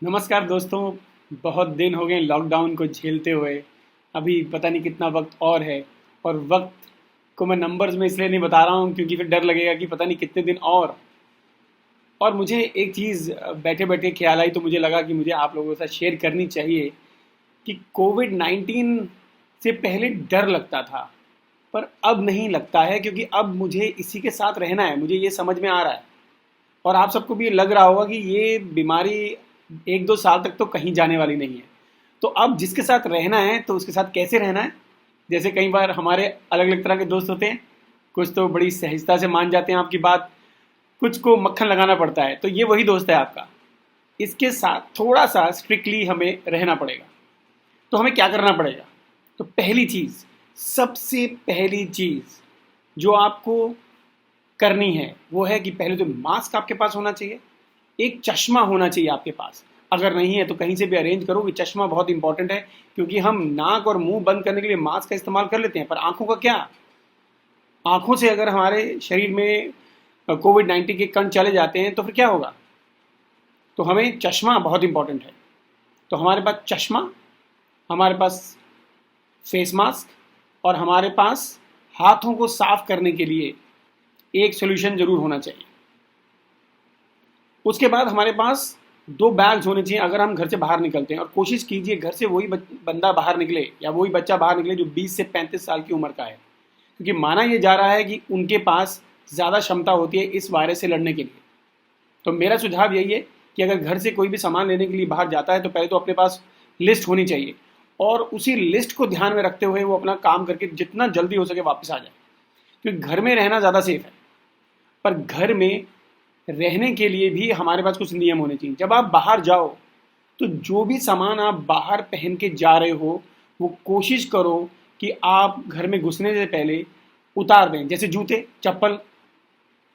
नमस्कार दोस्तों। बहुत दिन हो गए लॉकडाउन को झेलते हुए। अभी पता नहीं कितना वक्त और है। और वक्त को मैं नंबर्स में इसलिए नहीं बता रहा हूँ क्योंकि फिर डर लगेगा कि पता नहीं कितने दिन और मुझे एक चीज़ बैठे बैठे ख्याल आई तो मुझे लगा कि मुझे आप लोगों के साथ शेयर करनी चाहिए कि कोविड-19 से पहले डर लगता था, पर अब नहीं लगता है क्योंकि अब मुझे इसी के साथ रहना है। मुझे ये समझ में आ रहा है और आप सबको भी ये लग रहा होगा कि ये बीमारी 1-2 साल तक तो कहीं जाने वाली नहीं है। तो अब जिसके साथ रहना है तो उसके साथ कैसे रहना है। जैसे कई बार हमारे अलग अलग तरह के दोस्त होते हैं। कुछ तो बड़ी सहजता से मान जाते हैं आपकी बात, कुछ को मक्खन लगाना पड़ता है। तो ये वही दोस्त है आपका। इसके साथ थोड़ा सा स्ट्रिक्टली हमें रहना पड़ेगा। तो हमें क्या करना पड़ेगा? तो पहली चीज़, सबसे पहली चीज़ जो आपको करनी है वो है कि पहले तो मास्क आपके पास होना चाहिए। एक चश्मा होना चाहिए आपके पास। अगर नहीं है तो कहीं से भी अरेंज करो कि चश्मा बहुत इंपॉर्टेंट है, क्योंकि हम नाक और मुंह बंद करने के लिए मास्क का इस्तेमाल कर लेते हैं, पर आंखों का क्या? आंखों से अगर हमारे शरीर में कोविड-19 के कण चले जाते हैं तो फिर क्या होगा? तो हमें चश्मा बहुत इंपॉर्टेंट है। तो हमारे पास चश्मा, हमारे पास फेस मास्क और हमारे पास हाथों को साफ करने के लिए एक सोल्यूशन जरूर होना चाहिए। उसके बाद हमारे पास 2 बैग्स होने चाहिए अगर हम घर से बाहर निकलते हैं। और कोशिश कीजिए घर से वही बंदा बाहर निकले या वही बच्चा बाहर निकले जो 20 से 35 साल की उम्र का है, क्योंकि माना ये जा रहा है कि उनके पास ज़्यादा क्षमता होती है इस वायरस से लड़ने के लिए। तो मेरा सुझाव यही है कि अगर घर से कोई भी सामान लेने के लिए बाहर जाता है तो पहले तो अपने पास लिस्ट होनी चाहिए और उसी लिस्ट को ध्यान में रखते हुए वो अपना काम करके जितना जल्दी हो सके वापस आ जाए, क्योंकि घर में रहना ज़्यादा सेफ है। पर घर में रहने के लिए भी हमारे पास कुछ नियम होने चाहिए। जब आप बाहर जाओ तो जो भी सामान आप बाहर पहन के जा रहे हो वो कोशिश करो कि आप घर में घुसने से पहले उतार दें। जैसे जूते चप्पल,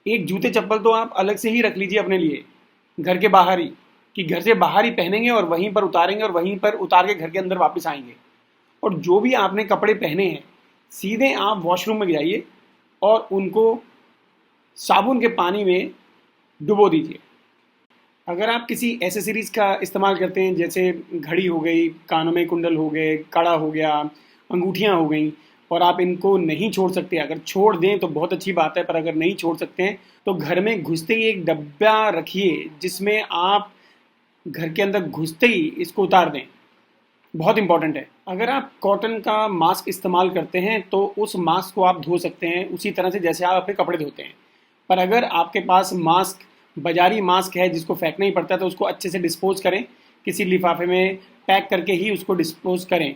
एक जूते चप्पल तो आप अलग से ही रख लीजिए अपने लिए घर के बाहर ही, कि घर से बाहर ही पहनेंगे और वहीं पर उतारेंगे और वहीं पर उतार के घर के अंदर वापस आएंगे। और जो भी आपने कपड़े पहने हैं सीधे आप वॉशरूम में जाइए और उनको साबुन के पानी में डुबो दीजिए। अगर आप किसी एसेसरीज का इस्तेमाल करते हैं, जैसे घड़ी हो गई, कानों में कुंडल हो गए, कड़ा हो गया, अंगूठियाँ हो गई, और आप इनको नहीं छोड़ सकते, अगर छोड़ दें तो बहुत अच्छी बात है, पर अगर नहीं छोड़ सकते हैं तो घर में घुसते ही एक डब्बा रखिए जिसमें आप घर के अंदर घुसते ही इसको उतार दें। बहुत इंपॉर्टेंट है। अगर आप कॉटन का मास्क इस्तेमाल करते हैं तो उस मास्क को आप धो सकते हैं उसी तरह से जैसे आप अपने कपड़े धोते हैं। पर अगर आपके पास मास्क बाजारी मास्क है जिसको फेंकना ही पड़ता है तो उसको अच्छे से डिस्पोज करें, किसी लिफाफे में पैक करके ही उसको डिस्पोज करें।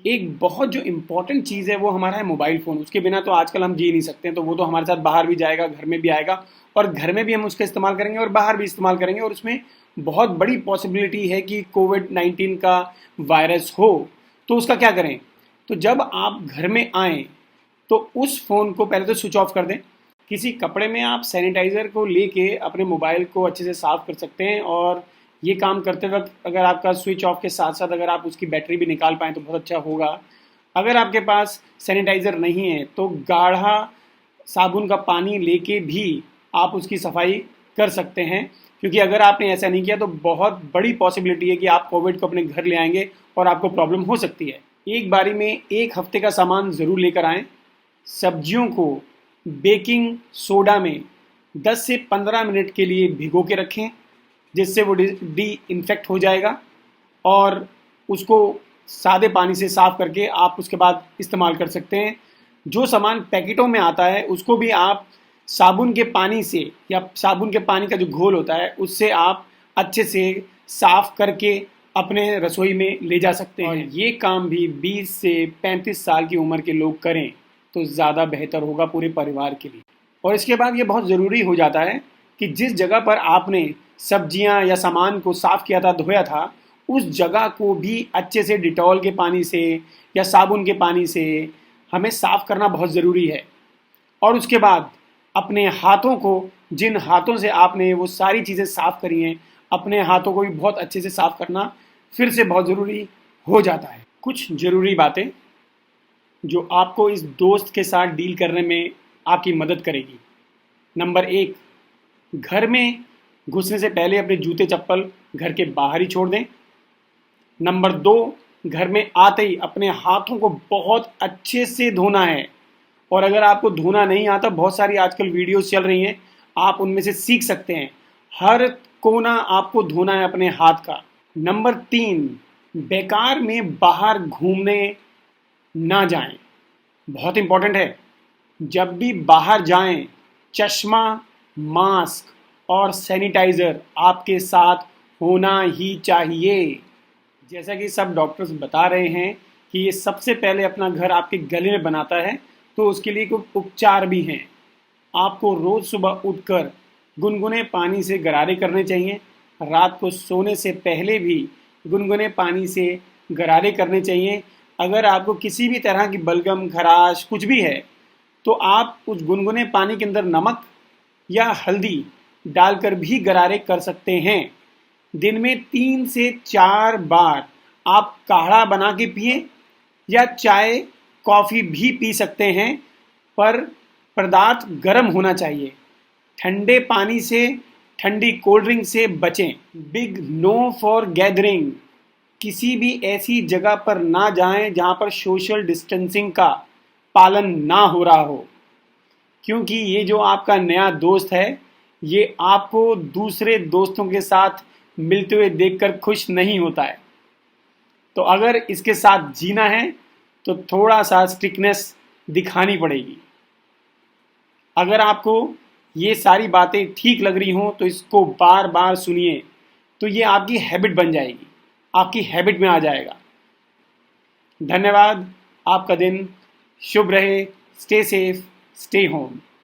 एक बहुत जो इम्पोर्टेंट चीज़ है वो हमारा है मोबाइल फ़ोन। उसके बिना तो आजकल हम जी नहीं सकते हैं, तो वो तो हमारे साथ बाहर भी जाएगा, घर में भी आएगा, और घर में भी हम उसका इस्तेमाल करेंगे और बाहर भी इस्तेमाल करेंगे। और उसमें बहुत बड़ी पॉसिबिलिटी है कि कोविड-19 का वायरस हो। तो उसका क्या करें? तो जब आप घर में आएँ तो उस फ़ोन को पहले तो स्विच ऑफ कर दें। किसी कपड़े में आप सैनिटाइज़र को लेके अपने मोबाइल को अच्छे से साफ़ कर सकते हैं, और ये काम करते वक्त अगर आपका स्विच ऑफ के साथ साथ अगर आप उसकी बैटरी भी निकाल पाएँ तो बहुत अच्छा होगा। अगर आपके पास सैनिटाइज़र नहीं है तो गाढ़ा साबुन का पानी लेके भी आप उसकी सफाई कर सकते हैं, क्योंकि अगर आपने ऐसा नहीं किया तो बहुत बड़ी पॉसिबिलिटी है कि आप कोविड को अपने घर ले आएंगे और आपको प्रॉब्लम हो सकती है। एक बारी में 1 हफ्ते का सामान ज़रूर लेकर आएँ। सब्जियों को बेकिंग सोडा में 10 से 15 मिनट के लिए भिगो के रखें, जिससे वो डी इन्फेक्ट हो जाएगा, और उसको सादे पानी से साफ़ करके आप उसके बाद इस्तेमाल कर सकते हैं। जो सामान पैकेटों में आता है उसको भी आप साबुन के पानी से या साबुन के पानी का जो घोल होता है उससे आप अच्छे से साफ़ करके अपने रसोई में ले जा सकते हैं। और ये काम भी 20 से 35 साल की उम्र के लोग करें तो ज़्यादा बेहतर होगा पूरे परिवार के लिए। और इसके बाद ये बहुत ज़रूरी हो जाता है कि जिस जगह पर आपने सब्जियां या सामान को साफ़ किया था, धोया था, उस जगह को भी अच्छे से डिटॉल के पानी से या साबुन के पानी से हमें साफ़ करना बहुत ज़रूरी है। और उसके बाद अपने हाथों को, जिन हाथों से आपने वो सारी चीज़ें साफ़ करी हैं, अपने हाथों को भी बहुत अच्छे से साफ़ करना फिर से बहुत ज़रूरी हो जाता है। कुछ ज़रूरी बातें जो आपको इस दोस्त के साथ डील करने में आपकी मदद करेगी। नंबर 1, घर में घुसने से पहले अपने जूते चप्पल घर के बाहर ही छोड़ दें। नंबर 2, घर में आते ही अपने हाथों को बहुत अच्छे से धोना है। और अगर आपको धोना नहीं आता, बहुत सारी आजकल वीडियोस चल रही हैं, आप उनमें से सीख सकते हैं। हर कोना आपको धोना है अपने हाथ का। नंबर 3, बेकार में बाहर घूमने ना जाएं। बहुत इंपॉर्टेंट है। जब भी बाहर जाएं, चश्मा, मास्क और सैनिटाइज़र आपके साथ होना ही चाहिए। जैसा कि सब डॉक्टर्स बता रहे हैं कि ये सबसे पहले अपना घर आपके गले में बनाता है, तो उसके लिए कुछ उपचार भी हैं। आपको रोज़ सुबह उठकर गुनगुने पानी से गरारे करने चाहिए। रात को सोने से पहले भी गुनगुने पानी से गरारे करने चाहिए। अगर आपको किसी भी तरह की बलगम, खराश कुछ भी है, तो आप उस गुनगुने पानी के अंदर नमक या हल्दी डालकर भी गरारे कर सकते हैं। दिन में 3 से 4 बार आप काढ़ा बना के पिए या चाय, कॉफ़ी भी पी सकते हैं, पर पदार्थ गर्म होना चाहिए। ठंडे पानी से, ठंडी कोल्ड ड्रिंक से बचें। Big no for gathering. किसी भी ऐसी जगह पर ना जाएं जहां पर सोशल डिस्टेंसिंग का पालन ना हो रहा हो, क्योंकि ये जो आपका नया दोस्त है, ये आपको दूसरे दोस्तों के साथ मिलते हुए देखकर खुश नहीं होता है। तो अगर इसके साथ जीना है तो थोड़ा सा स्ट्रिक्टनेस दिखानी पड़ेगी। अगर आपको ये सारी बातें ठीक लग रही हों तो इसको बार बार सुनिए, तो ये आपकी हैबिट बन जाएगी, आपकी हैबिट में आ जाएगा। धन्यवाद। आपका दिन शुभ रहे। Stay safe, stay home.